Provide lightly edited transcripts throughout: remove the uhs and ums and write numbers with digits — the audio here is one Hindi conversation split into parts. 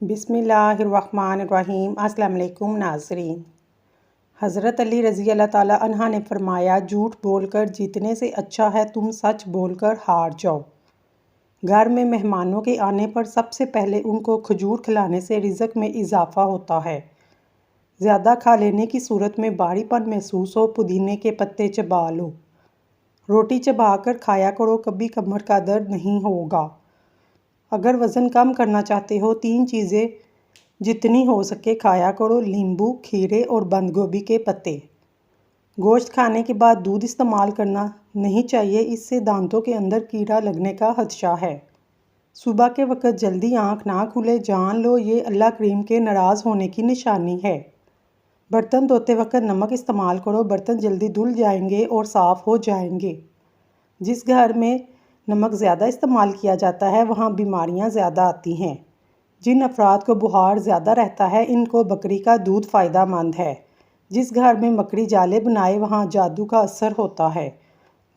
बिस्मिल्लाहिर्रहमानिर्रहीम। अस्सलाम वालेकुम नाज़रीन। हज़रत अली रज़ी अल्लाह ताला अन्हा ने फरमाया, झूठ बोलकर जीतने से अच्छा है तुम सच बोलकर हार जाओ। घर में मेहमानों के आने पर सबसे पहले उनको खजूर खिलाने से रिज़्क़ में इजाफ़ा होता है। ज़्यादा खा लेने की सूरत में भारीपन महसूस हो पुदीने के पत्ते चबा लो। रोटी चबा कर खाया करो, कभी कमर का दर्द नहीं होगा। अगर वज़न कम करना चाहते हो 3 चीज़ें जितनी हो सके खाया करो: नींबू, खीरे और बंद गोभी के पत्ते। गोश्त खाने के बाद दूध इस्तेमाल करना नहीं चाहिए, इससे दांतों के अंदर कीड़ा लगने का खदशा है। सुबह के वक्त जल्दी आँख ना खुले, जान लो ये अल्लाह करीम के नाराज़ होने की निशानी है। बर्तन धोते वक्त नमक इस्तेमाल करो, बर्तन जल्दी धुल जाएंगे और साफ़ हो जाएंगे। जिस घर में नमक ज़्यादा इस्तेमाल किया जाता है वहाँ बीमारियाँ ज़्यादा आती हैं। जिन अफराद को बुखार ज़्यादा रहता है इनको बकरी का दूध फ़ायदेमंद है। जिस घर में मकड़ी जाले बनाए वहाँ जादू का असर होता है।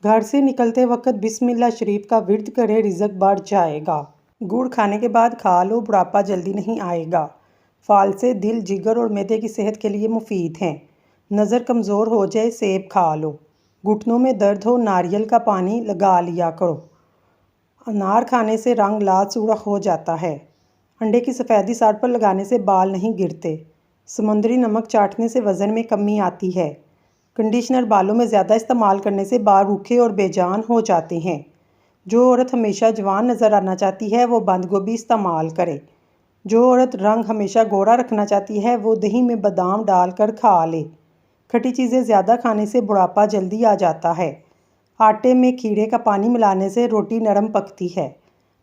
घर से निकलते वक्त बिस्मिल्लाह शरीफ का विर्द करें, रिज़्क़ बढ़ जाएगा। गुड़ खाने के बाद खा लो, बुढ़ापा जल्दी नहीं आएगा। फालसे दिल, जिगर और मैदे की सेहत के लिए मुफीद हैं। नज़र कमज़ोर हो जाए सेब खा लो। घुटनों में दर्द हो नारियल का पानी लगा लिया करो। अनार खाने से रंग लाल सुर्ख हो जाता है। अंडे की सफ़ेदी सर पर लगाने से बाल नहीं गिरते। समुद्री नमक चाटने से वज़न में कमी आती है। कंडीशनर बालों में ज़्यादा इस्तेमाल करने से बाल रूखे और बेजान हो जाते हैं। जो औरत हमेशा जवान नज़र आना चाहती है वो बंद गोभी इस्तेमाल करे। जो औरत रंग हमेशा गोरा रखना चाहती है वो दही में बादाम डालकर खा ले। खट्टी चीज़ें ज़्यादा खाने से बुढ़ापा जल्दी आ जाता है। आटे में खीरे का पानी मिलाने से रोटी नरम पकती है।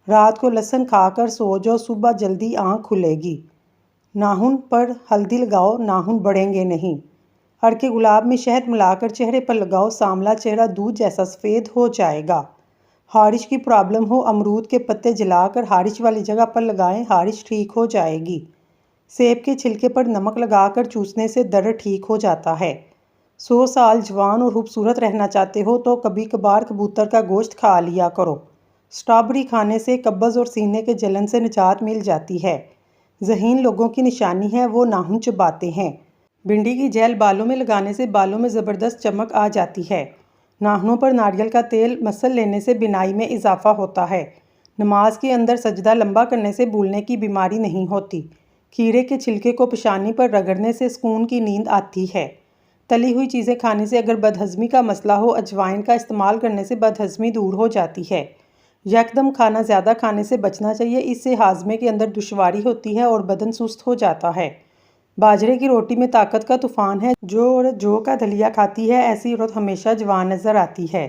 रात को लहसुन खाकर सो जाओ, सुबह जल्दी आँख खुलेगी। नाखून पर हल्दी लगाओ, नाखून बढ़ेंगे नहीं। हरके गुलाब में शहद मिलाकर चेहरे पर लगाओ, सांवला चेहरा दूध जैसा सफ़ेद हो जाएगा। हारिश की प्रॉब्लम हो, अमरूद के पत्ते जलाकर हारिश वाली जगह पर लगाएं, हारिश ठीक हो जाएगी। सेब के छिलके पर नमक लगाकर चूसने से दर्द ठीक हो जाता है। 100 साल जवान और खूबसूरत रहना चाहते हो तो कभी कभार कबूतर का गोश्त खा लिया करो। स्ट्रॉबेरी खाने से कब्ज़ और सीने के जलन से निजात मिल जाती है। ज़हीन लोगों की निशानी है, वो नाखून चबाते हैं। भिंडी की जेल बालों में लगाने से बालों में ज़बरदस्त चमक आ जाती है। नाखूनों पर नारियल का तेल मसल लेने से बिनाई में इजाफा होता है। नमाज के अंदर सजदा लंबा करने से भूलने की बीमारी नहीं होती। खीरे के छिलके को पेशानी पर रगड़ने से सुकून की नींद आती है। तली हुई चीज़ें खाने से अगर बदहज़मी का मसला हो, अजवाइन का इस्तेमाल करने से बदहज़मी दूर हो जाती है। यकदम खाना ज़्यादा खाने से बचना चाहिए, इससे हाजमे के अंदर दुश्वारी होती है और बदन सुस्त हो जाता है। बाजरे की रोटी में ताकत का तूफ़ान है। जो औरत जौ का दलिया खाती है ऐसी औरत हमेशा जवान नज़र आती है।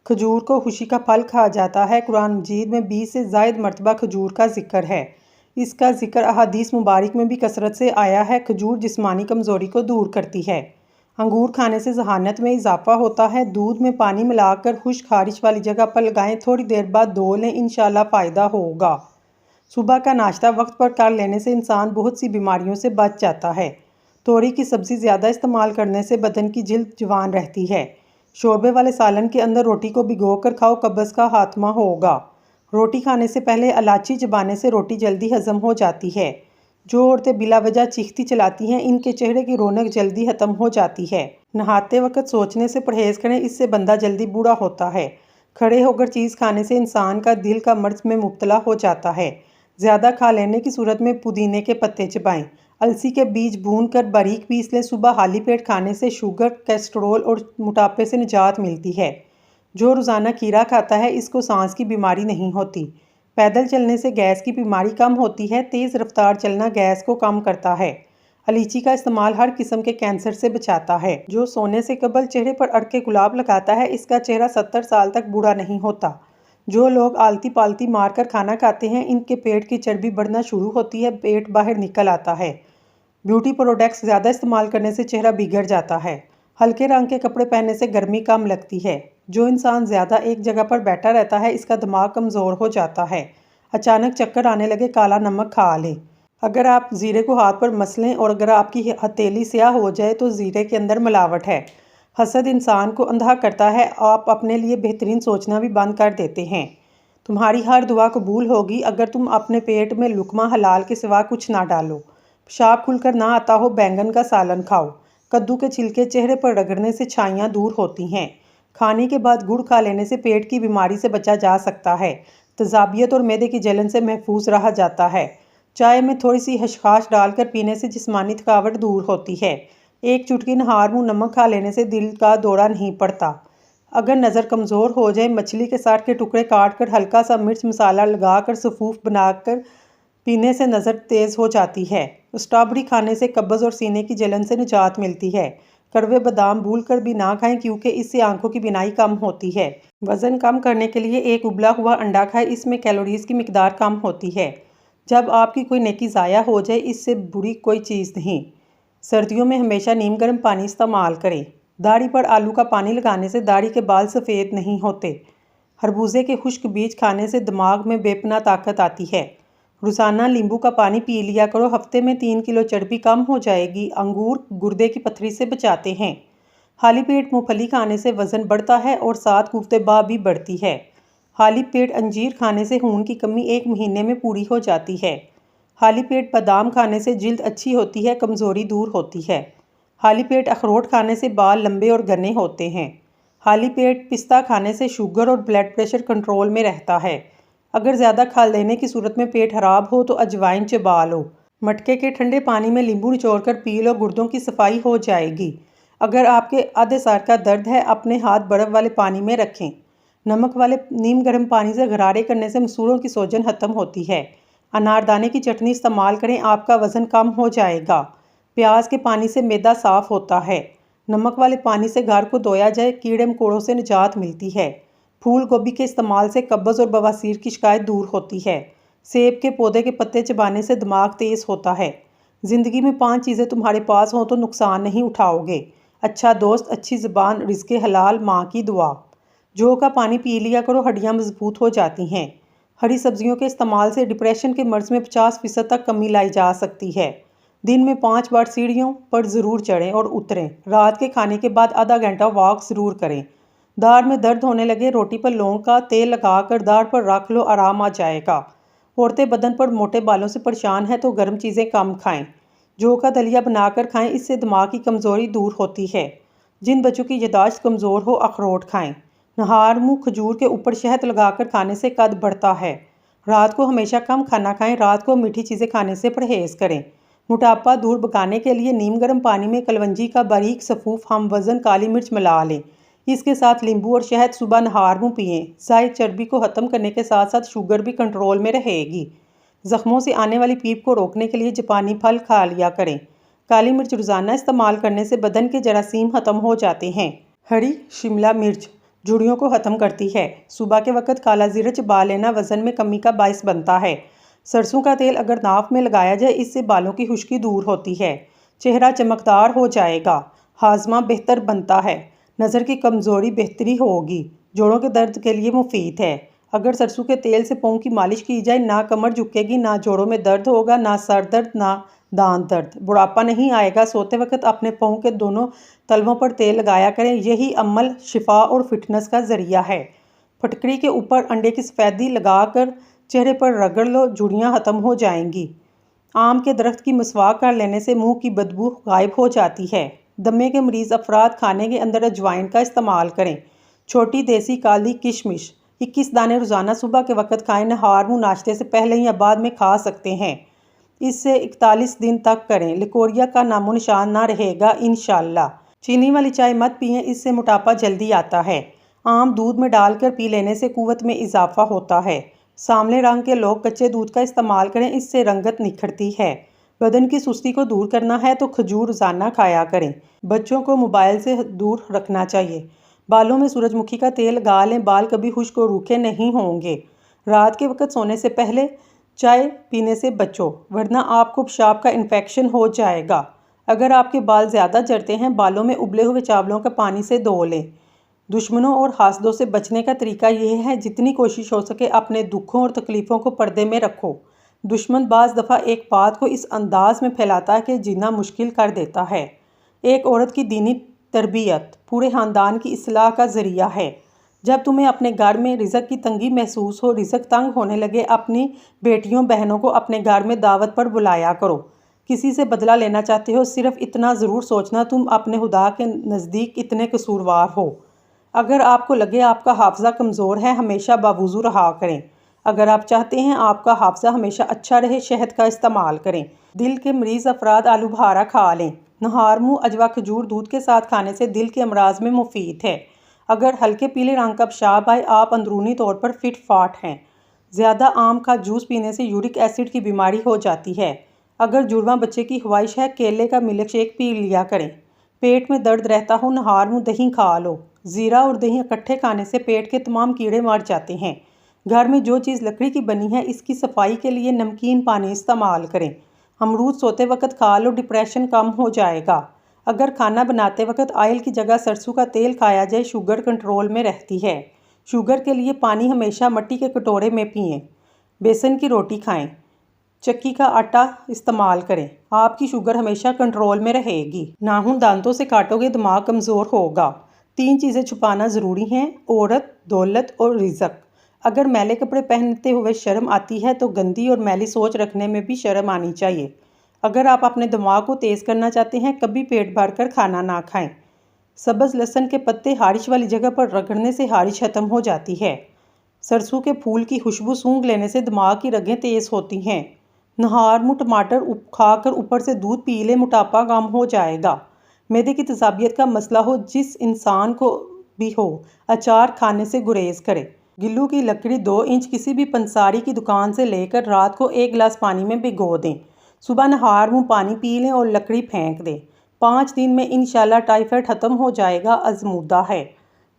खजूर को खुशी का फल कहा जाता है। कुरान मजीद में 20 से ज़ायद मरतबा खजूर का जिक्र है। इसका जिक्र अहादीस मुबारक में भी कसरत से आया है। खजूर जिस्मानी कमज़ोरी को दूर करती है। अंगूर खाने से जहानत में इजाफा होता है। दूध में पानी मिलाकर खुश्क खारिश वाली जगह पर लगाएं, थोड़ी देर बाद धो लें, इंशाल्लाह फ़ायदा होगा। सुबह का नाश्ता वक्त पर कर लेने से इंसान बहुत सी बीमारियों से बच जाता है। तोरी की सब्ज़ी ज़्यादा इस्तेमाल करने से बदन की जिल्द जवान रहती है। शोरबे वाले सालन के अंदर रोटी को भिगोकर खाओ, कब्ज़ का खात्मा होगा। रोटी खाने से पहले इलायची चबाने से रोटी जल्दी हज़म हो जाती है। जो औरतें बिला वजह चीखती चलाती हैं इनके चेहरे की रौनक जल्दी ख़त्म हो जाती है। नहाते वक्त सोचने से परहेज़ करें, इससे बंदा जल्दी बूढ़ा होता है। खड़े होकर चीज़ खाने से इंसान का दिल का मर्ज में मुब्तला हो जाता है। ज़्यादा खा लेने की सूरत में पुदीने के पत्ते चबाएं। अलसी के बीज भून कर बारीक पीस लें। सुबह खाली पेट खाने से शुगर, कोलेस्ट्रॉल और मोटापे से निजात मिलती है। जो रोज़ाना खीरा खाता है इसको सांस की बीमारी नहीं होती। पैदल चलने से गैस की बीमारी कम होती है। तेज़ रफ्तार चलना गैस को कम करता है। अलीची का इस्तेमाल हर किस्म के कैंसर से बचाता है। जो सोने से कबल चेहरे पर अड़के गुलाब लगाता है इसका चेहरा 70 साल तक बूढ़ा नहीं होता। जो लोग आलती पालती मारकर खाना खाते हैं इनके पेट की चर्बी बढ़ना शुरू होती है, पेट बाहर निकल आता है। ब्यूटी प्रोडक्ट्स ज़्यादा इस्तेमाल करने से चेहरा बिगड़ जाता है। हल्के रंग के कपड़े पहनने से गर्मी कम लगती है। जो इंसान ज़्यादा एक जगह पर बैठा रहता है इसका दिमाग कमज़ोर हो जाता है। अचानक चक्कर आने लगे, काला नमक खा लें। अगर आप ज़ीरे को हाथ पर मसलें और अगर आपकी हथेली स्याह हो जाए तो ज़ीरे के अंदर मिलावट है। हसद इंसान को अंधा करता है। आप अपने लिए बेहतरीन सोचना भी बंद कर देते हैं। तुम्हारी हर दुआ कबूल होगी अगर तुम अपने पेट में लुकमा हलाल के सिवा कुछ ना डालो। पेशाब खुलकर ना आता हो, बैंगन का सालन खाओ। कद्दू के छिलके चेहरे पर रगड़ने से छाइयाँ दूर होती हैं। खाने के बाद गुड़ खा लेने से पेट की बीमारी से बचा जा सकता है। तेजाबियत और मैदे की जलन से महफूज रहा जाता है। चाय में थोड़ी सी खसखस डालकर पीने से जिस्मानी थकावट दूर होती है। एक चुटकी नहार मुँह नमक खा लेने से दिल का दौरा नहीं पड़ता। अगर नज़र कमज़ोर हो जाए, मछली के साठ के टुकड़े काट कर हल्का सा मिर्च मसाला लगाकर सफूफ बनाकर पीने से नज़र तेज़ हो जाती है। स्ट्रॉबेरी खाने से कब्ज़ और सीने की जलन से निजात मिलती है। कड़वे बादाम भूल कर भी ना खाएं क्योंकि इससे आंखों की बिनाई कम होती है। वज़न कम करने के लिए एक उबला हुआ अंडा खाएं, इसमें कैलोरीज़ की मिकदार कम होती है। जब आपकी कोई नेकी ज़ाया हो जाए, इससे बुरी कोई चीज़ नहीं। सर्दियों में हमेशा नीम गर्म पानी इस्तेमाल करें। दाढ़ी पर आलू का पानी लगाने से दाढ़ी के बाल सफ़ेद नहीं होते। खरबूजे के खुश्क बीज खाने से दिमाग में बेपनाह ताकत आती है। रोज़ाना नींबू का पानी पी लिया करो, हफ्ते में 3 किलो चर्बी कम हो जाएगी। अंगूर गुर्दे की पथरी से बचाते हैं। खाली पेट मूंगफली खाने से वज़न बढ़ता है और साथ कुफ्तेबा भी बढ़ती है। खाली पेट अंजीर खाने से खून की कमी 1 महीने में पूरी हो जाती है। खाली पेट बादाम खाने से जिल्द अच्छी होती है, कमज़ोरी दूर होती है। खाली पेट अखरोट खाने से बाल लंबे और घने होते हैं। खाली पेट पिस्ता खाने से शुगर और ब्लड प्रेशर कंट्रोल में रहता है। अगर ज़्यादा खा लेने की सूरत में पेट खराब हो तो अजवाइन चबा लो। मटके के ठंडे पानी में नींबू निचोड़कर पी लो, गुर्दों की सफाई हो जाएगी। अगर आपके आधे सर का दर्द है, अपने हाथ बर्फ़ वाले पानी में रखें। नमक वाले नीम गर्म पानी से गरारे करने से मसूड़ों की सूजन ख़त्म होती है। अनारदाने की चटनी इस्तेमाल करें, आपका वज़न कम हो जाएगा। प्याज के पानी से मैदा साफ़ होता है। नमक वाले पानी से घर को धोया जाए, कीड़े मकोड़ों से निजात मिलती है। फूल गोभी के इस्तेमाल से कब्ज़ और बवासीर की शिकायत दूर होती है। सेब के पौधे के पत्ते चबाने से दिमाग तेज़ होता है। ज़िंदगी में 5 चीज़ें तुम्हारे पास हों तो नुकसान नहीं उठाओगे। अच्छा दोस्त, अच्छी ज़ुबान, रिज़्क़े हलाल, माँ की दुआ। जौ का पानी पी लिया करो, हड्डियाँ मजबूत हो जाती हैं। हरी सब्जियों के इस्तेमाल से डिप्रेशन के मर्ज़ में 50% तक कमी लाई जा सकती है। दिन में 5 बार सीढ़ियों पर ज़रूर चढ़ें और उतरें। रात के खाने के बाद आधा घंटा वॉक ज़रूर करें। दाढ़ में दर्द होने लगे, रोटी पर लौंग का तेल लगाकर दाढ़ पर रख लो, आराम आ जाएगा। औरतें बदन पर मोटे बालों से परेशान हैं तो गर्म चीज़ें कम खाएं। जौ का दलिया बनाकर खाएं, इससे दिमाग की कमज़ोरी दूर होती है। जिन बच्चों की यादाश्त कमज़ोर हो, अखरोट खाएं। नहार मुँह खजूर के ऊपर शहद लगाकर खाने से कद बढ़ता है। रात को हमेशा कम खाना खाएं, रात को मीठी चीज़ें खाने से परहेज़ करें। मोटापा दूर भगाने के लिए नीम गर्म पानी में कलवंजी का बारीक सफूफ हम वज़न काली मिर्च मिला लें। इसके साथ नींबू और शहद सुबह नहार मुँह पिएँ। ज़ायद चर्बी को ख़त्म करने के साथ साथ शुगर भी कंट्रोल में रहेगी। ज़ख्मों से आने वाली पीप को रोकने के लिए जापानी फल खा लिया करें। काली मिर्च रोज़ाना इस्तेमाल करने से बदन के जरासीम ख़त्म हो जाते हैं। हरी शिमला मिर्च झुर्रियों को ख़त्म करती है। सुबह के वक्त काला ज़ीरा चबा लेना वज़न में कमी का बायस बनता है। सरसों का तेल अगर नाक में लगाया जाए, इससे बालों की खुश्की दूर होती है। चेहरा चमकदार हो जाएगा। हाजमा बेहतर बनता है। नज़र की कमज़ोरी बेहतरी होगी। जोड़ों के दर्द के लिए मुफीद है। अगर सरसों के तेल से पाँव की मालिश की जाए, ना कमर झुकेगी, ना जोड़ों में दर्द होगा, ना सर दर्द, ना दांत दर्द। बुढ़ापा नहीं आएगा। सोते वक्त अपने पाँव के दोनों तलवों पर तेल लगाया करें। यही अमल शिफा और फिटनेस का ज़रिया है। फटकड़ी के ऊपर अंडे की सफ़ेदी लगाकर चेहरे पर रगड़ लो, झुर्रियाँ ख़त्म हो जाएंगी। आम के दरख्त की मसवाक कर लेने से मुंह की बदबू गायब हो जाती है। दमे के मरीज़ अफराद खाने के अंदर अजवाइन का इस्तेमाल करें। छोटी देसी काली किशमिश 21 दाने रोज़ाना सुबह के वक्त खाएं। नहार मुँह नाश्ते से पहले या बाद में खा सकते हैं। इससे 41 दिन तक करें। लिकोरिया का नामो निशान ना रहेगा इंशाल्लाह। चीनी वाली चाय मत पिएं, इससे मोटापा जल्दी आता है। आम दूध में डालकर पी लेने से कुव्वत में इजाफा होता है। सांवले रंग के लोग कच्चे दूध का इस्तेमाल करें, इससे रंगत निखरती है। बदन की सुस्ती को दूर करना है तो खजूर रोज़ाना खाया करें। बच्चों को मोबाइल से दूर रखना चाहिए। बालों में सूरजमुखी का तेल लगा लें, बाल कभी खुश्क और रूखे नहीं होंगे। रात के वक्त सोने से पहले चाय पीने से बचो, वरना आपको पेशाब का इन्फेक्शन हो जाएगा। अगर आपके बाल ज़्यादा झड़ते हैं, बालों में उबले हुए चावलों का पानी से धो लें। दुश्मनों और हासदों से बचने का तरीका यह है, जितनी कोशिश हो सके अपने दुखों और तकलीफ़ों को पर्दे में रखो। दुश्मन बाज़ दफ़ा एक बात को इस अंदाज में फैलाता है कि जीना मुश्किल कर देता है। एक औरत की दीनी तरबियत पूरे ख़ानदान की इस्लाह का ज़रिया है। जब तुम्हें अपने घर में रिज़्क की तंगी महसूस हो, रिज़्क तंग होने लगे, अपनी बेटियों बहनों को अपने घर में दावत पर बुलाया करो। किसी से बदला लेना चाहते हो, सिर्फ इतना ज़रूर सोचना तुम अपने खुदा के नज़दीक इतने कसूरवार हो। अगर आपको लगे आपका हाफ़ज़ा कमज़ोर है, हमेशा बावुज़ू रहा करें। अगर आप चाहते हैं आपका हाफ़ज़ा हमेशा अच्छा रहे, शहद का इस्तेमाल करें। दिल के मरीज़ अफराद आलू बहारा खा लें। नहार मुँह अजवा खजूर दूध के साथ खाने से दिल के अमराज में मुफीद है। अगर हल्के पीले रंग का पेशाब आए, आप अंदरूनी तौर पर फिट फाट हैं। ज़्यादा आम का जूस पीने से यूरिक एसिड की बीमारी हो जाती है। अगर जुड़वां बच्चे की ख्वाहिश है, केले का मिल्क शेक पी लिया करें। पेट में दर्द रहता हो, नहार मुँह दही खा लो। ज़ीरा और दही इकट्ठे खाने से पेट के तमाम कीड़े मर जाते हैं। घर में जो चीज़ लकड़ी की बनी है, इसकी सफाई के लिए नमकीन पानी इस्तेमाल करें। अमरूद सोते वक्त खा लो, डिप्रेशन कम हो जाएगा। अगर खाना बनाते वक्त ऑयल की जगह सरसों का तेल खाया जाए, शुगर कंट्रोल में रहती है। शुगर के लिए पानी हमेशा मिट्टी के कटोरे में पिएं। बेसन की रोटी खाएं। चक्की का आटा इस्तेमाल करें, आपकी शुगर हमेशा कंट्रोल में रहेगी। नाखून दांतों से काटोगे, दिमाग कमज़ोर होगा। 3 चीज़ें छुपाना ज़रूरी हैं: औरत, दौलत और रिज़्क। अगर मैले कपड़े पहनते हुए शर्म आती है तो गंदी और मैली सोच रखने में भी शर्म आनी चाहिए। अगर आप अपने दिमाग को तेज़ करना चाहते हैं, कभी पेट भर कर खाना ना खाएं। सब्ज़ लहसुन के पत्ते हारिश वाली जगह पर रगड़ने से हारिश ख़त्म हो जाती है। सरसों के फूल की खुशबू सूंघ लेने से दिमाग की रगें तेज़ होती हैं। नहार मुँह टमाटर खाकर ऊपर से दूध पी ले, मोटापा कम हो जाएगा। मैदे की तज़ाबियत का मसला हो, जिस इंसान को भी हो, अचार खाने से गुरेज करे। गिल्लू की लकड़ी 2 इंच किसी भी पंसारी की दुकान से लेकर रात को 1 गिलास पानी में भिगो दें। सुबह नहार मुँह पानी पी लें और लकड़ी फेंक दें। 5 दिन में इंशाल्लाह टाइफाइड ख़त्म हो जाएगा, आज़मूदा है।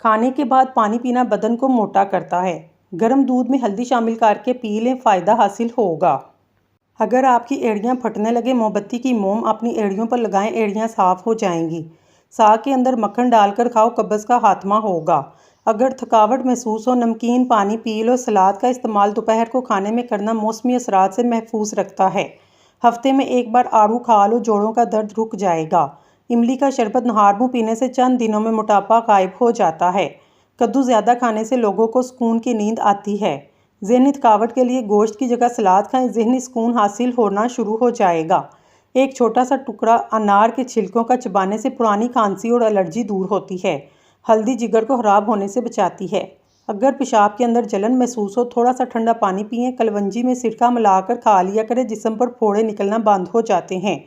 खाने के बाद पानी पीना बदन को मोटा करता है। गर्म दूध में हल्दी शामिल करके पी लें, फ़ायदा हासिल होगा। अगर आपकी एड़ियाँ फटने लगे, मोमबत्ती की मोम अपनी एड़ियों पर लगाएं, एड़ियाँ साफ़ हो जाएंगी। साग के अंदर मक्खन डालकर खाओ, कब्ज़ का खात्मा होगा। अगर थकावट महसूस हो, नमकीन पानी पी लो। सलाद का इस्तेमाल दोपहर को खाने में करना मौसमी असरात से महफूज रखता है। हफ्ते में 1 बार आड़ू खा लो, जोड़ों का दर्द रुक जाएगा। इमली का शरबत नहार मुँह पीने से चंद दिनों में मोटापा गायब हो जाता है। कद्दू ज़्यादा खाने से लोगों को सुकून की नींद आती है। ज़हनी थकावट के लिए गोश्त की जगह सलाद खाएं, ज़हनी सुकून हासिल होना शुरू हो जाएगा। एक छोटा सा टुकड़ा अनार के छिलकों का चबाने से पुरानी खांसी और एलर्जी दूर होती है। हल्दी जिगर को ख़राब होने से बचाती है। अगर पेशाब के अंदर जलन महसूस हो, थोड़ा सा ठंडा पानी पिएं। कलवंजी में सिरका मिलाकर खा लिया करें, जिस्म पर फोड़े निकलना बंद हो जाते हैं।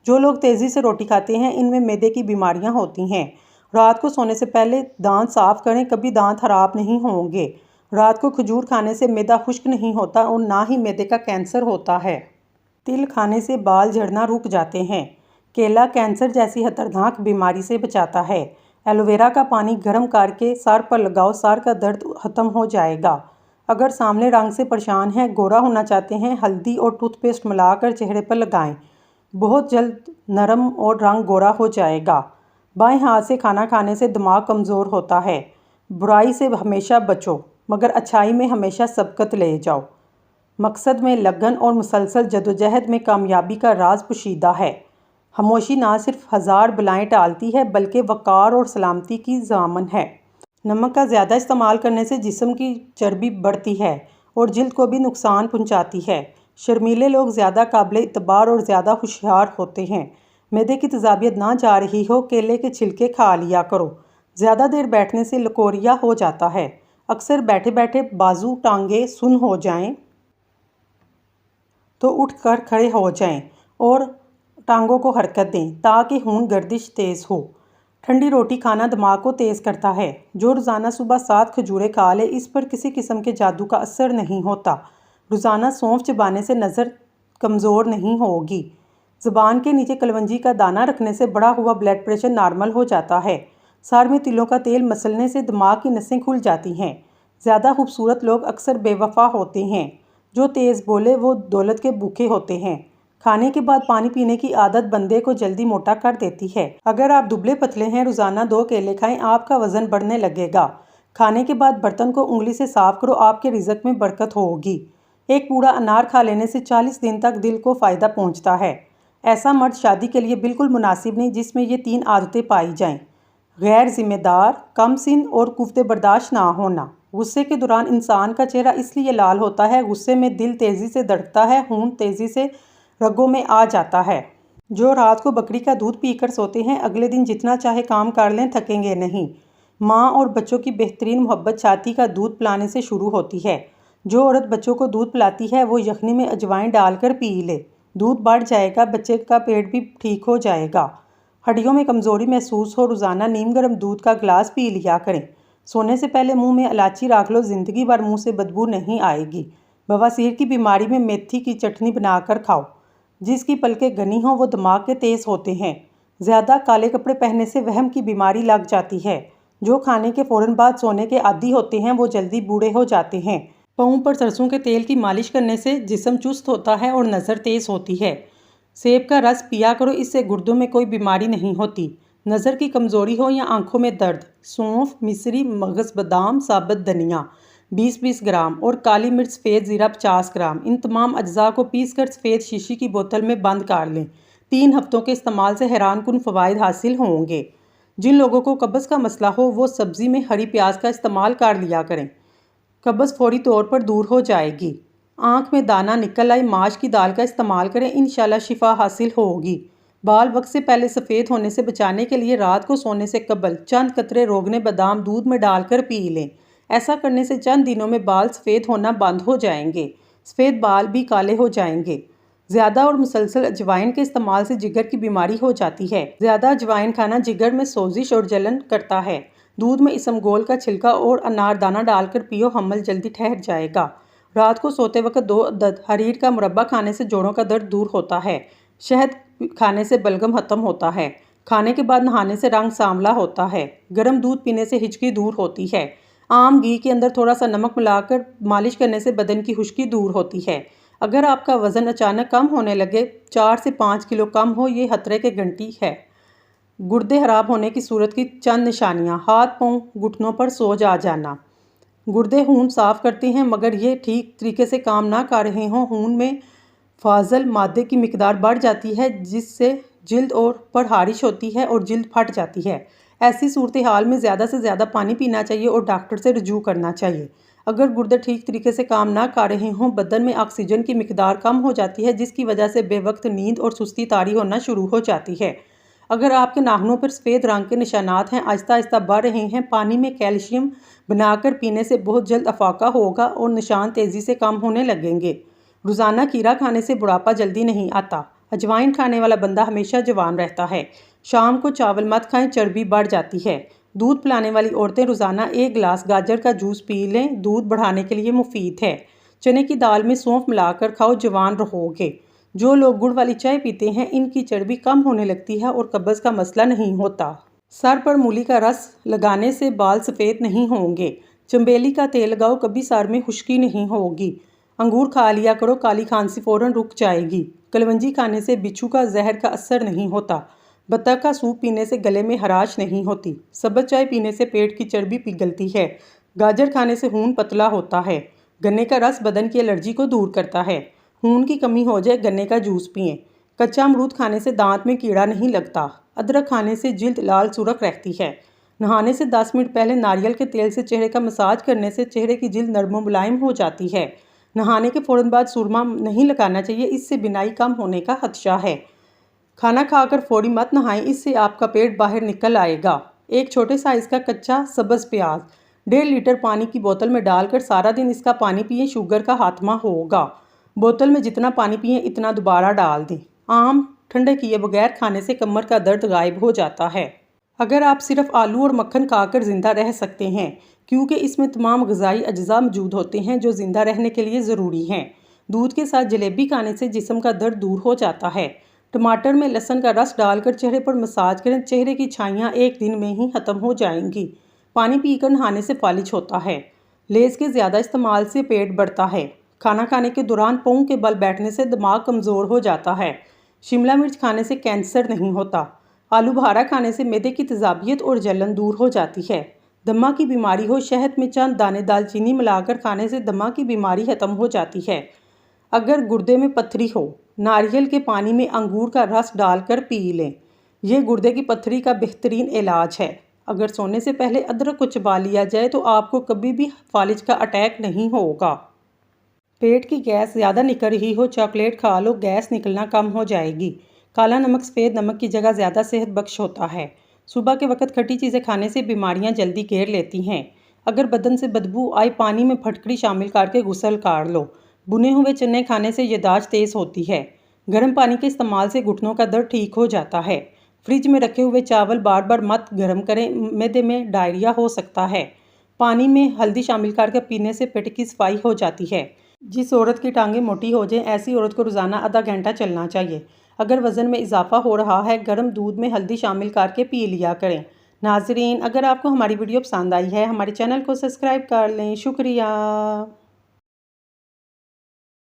जो लोग तेज़ी से रोटी खाते हैं, इनमें मैदे की बीमारियां होती हैं। रात को सोने से पहले दांत साफ़ करें, कभी दांत खराब नहीं होंगे। रात को खजूर खाने से मैदा खुश्क नहीं होता और ना ही मैदे का कैंसर होता है। तिल खाने से बाल झड़ना रुक जाते हैं। केला कैंसर जैसी खतरनाक बीमारी से बचाता है। एलोवेरा का पानी गर्म करके सर पर लगाओ, सर का दर्द ख़त्म हो जाएगा। अगर सामने रंग से परेशान हैं, गोरा होना चाहते हैं, हल्दी और टूथपेस्ट मिलाकर चेहरे पर लगाएं। बहुत जल्द नरम और रंग गोरा हो जाएगा। बाएं हाथ से खाना खाने से दिमाग कमज़ोर होता है। बुराई से हमेशा बचो, मगर अच्छाई में हमेशा सबकत ले जाओ। मकसद में लगन और मुसलसल जदोजहद में कामयाबी का राज पोशीदा है। खामोशी ना सिर्फ 1000 बलाएं टालती है, बल्कि वक़ार और सलामती की ज़ामन है। नमक का ज़्यादा इस्तेमाल करने से जिस्म की चर्बी बढ़ती है और जिल्द को भी नुकसान पहुंचाती है। शर्मीले लोग ज़्यादा काबिल इतबार और ज़्यादा होशियार होते हैं। मैदे की तज़ाबियत ना जा रही हो, केले के छिलके खा लिया करो। ज़्यादा देर बैठने से लकोरिया हो जाता है। अक्सर बैठे बैठे बाजू टांगे सुन हो जाएं तो उठकर खड़े हो जाएं और टांगों को हरकत दें, ताकि खून गर्दिश तेज़ हो। ठंडी रोटी खाना दिमाग को तेज़ करता है। जो रोज़ाना सुबह 7 खजूरें खा ले, इस पर किसी किस्म के जादू का असर नहीं होता। रोज़ाना सौंफ चबाने से नज़र कमज़ोर नहीं होगी। ज़ुबान के नीचे कलवंजी का दाना रखने से बढ़ा हुआ ब्लड प्रेशर नॉर्मल हो जाता है। सर में तिलों का तेल मसलने से दिमाग की नसें खुल जाती हैं। ज़्यादा खूबसूरत लोग अक्सर बेवफा होते हैं। जो तेज़ बोले वो दौलत के भूखे होते हैं। खाने के बाद पानी पीने की आदत बंदे को जल्दी मोटा कर देती है। अगर आप दुबले पतले हैं, रोज़ाना 2 केले खाएं, आपका वज़न बढ़ने लगेगा। खाने के बाद बर्तन को उंगली से साफ करो, आपके रिज़्क में बरकत होगी। एक पूरा अनार खा लेने से 40 दिन तक दिल को फ़ायदा पहुंचता है। ऐसा मर्द शादी के लिए बिल्कुल मुनासिब नहीं जिसमें ये 3 आदतें पाई जाएं। गैर जिम्मेदार, कम सिन और कुफ्ते बर्दाश्त ना होना। गुस्से के दौरान इंसान का चेहरा इसलिए लाल होता है, गुस्से में दिल तेज़ी से धड़कता है, खून तेज़ी से रगों में आ जाता है। जो रात को बकरी का दूध पीकर सोते हैं, अगले दिन जितना चाहे काम कर लें, थकेंगे नहीं। माँ और बच्चों की बेहतरीन मोहब्बत छाती का दूध पिलाने से शुरू होती है। जो औरत बच्चों को दूध पिलाती है वो यखनी में अजवाइन डालकर पी ले, दूध बढ़ जाएगा, बच्चे का पेट भी ठीक हो जाएगा। हड्डियों में कमज़ोरी महसूस हो, रोज़ाना नीम गर्म दूध का गिलास पी लिया करें। सोने से पहले मुंह में इलायची रख लो, ज़िंदगी भर मुंह से बदबू नहीं आएगी। बवासीर की बीमारी में मेथी की चटनी बनाकर खाओ। जिसकी पलकें घनी हों वो दिमाग के तेज़ होते हैं। ज़्यादा काले कपड़े पहनने से वहम की बीमारी लग जाती है। जो खाने के फ़ौरन बाद सोने के आदी होते हैं वो जल्दी बूढ़े हो जाते हैं। पाँव पर सरसों के तेल की मालिश करने से जिस्म चुस्त होता है और नज़र तेज़ होती है। सेब का रस पिया करो, इससे गुर्दों में कोई बीमारी नहीं होती। नज़र की कमज़ोरी हो या आंखों में दर्द, सौंफ, मिश्री, मगज़ बादाम, साबुत धनिया 20-20 ग्राम और काली मिर्च सफ़ेद ज़ीरा 50 ग्राम, इन तमाम अज्जा को पीस कर सफ़ेद शीशी की बोतल में बंद कर लें। 3 हफ्तों के इस्तेमाल से हैरानकुन फ़वाइद हासिल होंगे। जिन लोगों को कब्ज़ का मसला हो वो सब्ज़ी में हरी प्याज का इस्तेमाल कर लिया करें, कब्ज़ फौरी तौर पर दूर हो जाएगी। आँख में दाना निकल आए, माश की दाल का इस्तेमाल करें, इंशाल्लाह शिफा हासिल होगी। बाल वक्त से पहले सफ़ेद होने से बचाने के लिए रात को सोने से कबल चंद कतरे रोगने बादाम दूध में डालकर पी लें। ऐसा करने से चंद दिनों में बाल सफ़ेद होना बंद हो जाएंगे, सफ़ेद बाल भी काले हो जाएंगे। ज़्यादा और मुसलसल अजवाइन के इस्तेमाल से जिगर की बीमारी हो जाती है। ज़्यादा अजवाइन खाना जिगर में सोजिश और जलन करता है। दूध में इसमगोल का छिलका और अनारदाना डालकर पियो, हमल जल्दी ठहर जाएगा। रात को सोते वक्त 2 अदद हरीर का मुरब्बा खाने से जोड़ों का दर्द दूर होता है। शहद खाने से बलगम ख़त्म होता है। खाने के बाद नहाने से रंग सांवला होता है। गर्म दूध पीने से हिचकी दूर होती है। आम घी के अंदर थोड़ा सा नमक मिलाकर मालिश करने से बदन की खुश्की दूर होती है। अगर आपका वज़न अचानक कम होने लगे, 4 से 5 किलो कम हो, ये खतरे की घंटी है। गुर्दे खराब होने की सूरत की चंद निशानियां: हाथ पांव घुटनों पर सोज आ जाना। गुर्दे खून साफ करते हैं मगर ये ठीक तरीके से काम ना कर रहे हों, खून में फाजल मादे की मिकदार बढ़ जाती है जिससे जिल्द और पर हारिश होती है और जिल्द फट जाती है। ऐसी सूरत हाल में ज़्यादा से ज़्यादा पानी पीना चाहिए और डॉक्टर से रजू करना चाहिए। अगर गुर्दे ठीक तरीके से काम ना कर रहे हों, बदन में ऑक्सीजन की मिकदार कम हो जाती है जिसकी वजह से बेवक्त नींद और सुस्ती तारी होना शुरू हो जाती है। अगर आपके नाखूनों पर सफ़ेद रंग के निशानात हैं, आहिस्ता आहिस्ता बढ़ रहे हैं, पानी में कैल्शियम बनाकर पीने से बहुत जल्द अफाका होगा और निशान तेज़ी से कम होने लगेंगे। रोज़ाना खीरा खाने से बुढ़ापा जल्दी नहीं आता। अजवाइन खाने वाला बंदा हमेशा जवान रहता है। शाम को चावल मत खाएं, चर्बी बढ़ जाती है। दूध पिलाने वाली औरतें रोज़ाना 1 गिलास गाजर का जूस पी लें, दूध बढ़ाने के लिए मुफीद है। चने की दाल में सौंफ मिलाकर खाओ, जवान रहोगे। जो लोग गुड़ वाली चाय पीते हैं, इनकी चर्बी कम होने लगती है और कब्ज़ का मसला नहीं होता। सर पर मूली का रस लगाने से बाल सफ़ेद नहीं होंगे। चंबेली का तेल लगाओ, कभी सर में खुश्की नहीं होगी। अंगूर खा लिया करो, काली खांसी फ़ौरन रुक जाएगी। कलवंजी खाने से बिच्छू का जहर का असर नहीं होता। बत्तख का सूप पीने से गले में हराश नहीं होती। सब्ज़ चाय पीने से पेट की चर्बी पिघलती है। गाजर खाने से खून पतला होता है। गन्ने का रस बदन की एलर्जी को दूर करता है। खून की कमी हो जाए, गन्ने का जूस पिएं। कच्चा अमरूद खाने से दांत में कीड़ा नहीं लगता। अदरक खाने से जिल्द लाल सुर्ख रहती है। नहाने से 10 मिनट पहले नारियल के तेल से चेहरे का मसाज करने से चेहरे की जिल्द नरम मुलायम हो जाती है। नहाने के फ़ौरन बाद सुरमा नहीं लगाना चाहिए, इससे बिनाई कम होने का खदशा है। खाना खाकर फौरी मत नहाएं, इससे आपका पेट बाहर निकल आएगा। एक छोटे साइज़ का कच्चा सब्ज़ प्याज 1.5 लीटर पानी की बोतल में डालकर सारा दिन इसका पानी पिएं, शुगर का खात्मा होगा। बोतल में जितना पानी पिएं इतना दोबारा डाल दें। आम ठंडे किए बगैर खाने से कमर का दर्द गायब हो जाता है। अगर आप सिर्फ आलू और मक्खन खाकर ज़िंदा रह सकते हैं, क्योंकि इसमें तमाम ग़िज़ाई अज्जा मौजूद होते हैं जो ज़िंदा रहने के लिए ज़रूरी हैं। दूध के साथ जलेबी खाने से जिस्म का दर्द दूर हो जाता है। टमाटर में लहसुन का रस डालकर चेहरे पर मसाज करें, चेहरे की छाइयाँ 1 दिन में ही ख़त्म हो जाएंगी। पानी पीकर नहाने से फालिज होता है। लेज़ के ज़्यादा इस्तेमाल से पेट बढ़ता है। खाना खाने के दौरान पाँव के बल बैठने से दिमाग कमज़ोर हो जाता है। शिमला मिर्च खाने से कैंसर नहीं होता। आलू बहारा खाने से मैदे की तेज़ाबियत और जलन दूर हो जाती है। दमा की बीमारी हो, शहद में चंद दाने दालचीनी मिलाकर खाने से दमा की बीमारी ख़त्म हो जाती है। अगर गुर्दे में पत्थरी हो, नारियल के पानी में अंगूर का रस डालकर पी लें। यह गुर्दे की पत्थरी का बेहतरीन इलाज है। अगर सोने से पहले अदरक को चबा लिया जाए तो आपको कभी भी फालिज का अटैक नहीं होगा। पेट की गैस ज़्यादा निकल रही हो, चॉकलेट खा लो, गैस निकलना कम हो जाएगी। काला नमक सफ़ेद नमक की जगह ज़्यादा सेहत बख्श होता है। सुबह के वक्त खट्टी चीज़ें खाने से बीमारियां जल्दी घेर लेती हैं। अगर बदन से बदबू आए, पानी में फटकड़ी शामिल करके गुस्ल कर लो। भुने हुए चने खाने से यादाश्त तेज़ होती है। गर्म पानी के इस्तेमाल से घुटनों का दर्द ठीक हो जाता है। फ्रिज में रखे हुए चावल बार बार मत गर्म करें, मैदे में डायरिया हो सकता है। पानी में हल्दी शामिल करके पीने से पेट की सफाई हो जाती है। जिस औरत की टांगें मोटी हो जाएं, ऐसी औरत को रोज़ाना आधा घंटा चलना चाहिए। अगर वज़न में इजाफा हो रहा है, गर्म दूध में हल्दी शामिल करके पी लिया करें। नाज़रीन, अगर आपको हमारी वीडियो पसंद आई है, हमारे चैनल को सब्सक्राइब कर लें। शुक्रिया।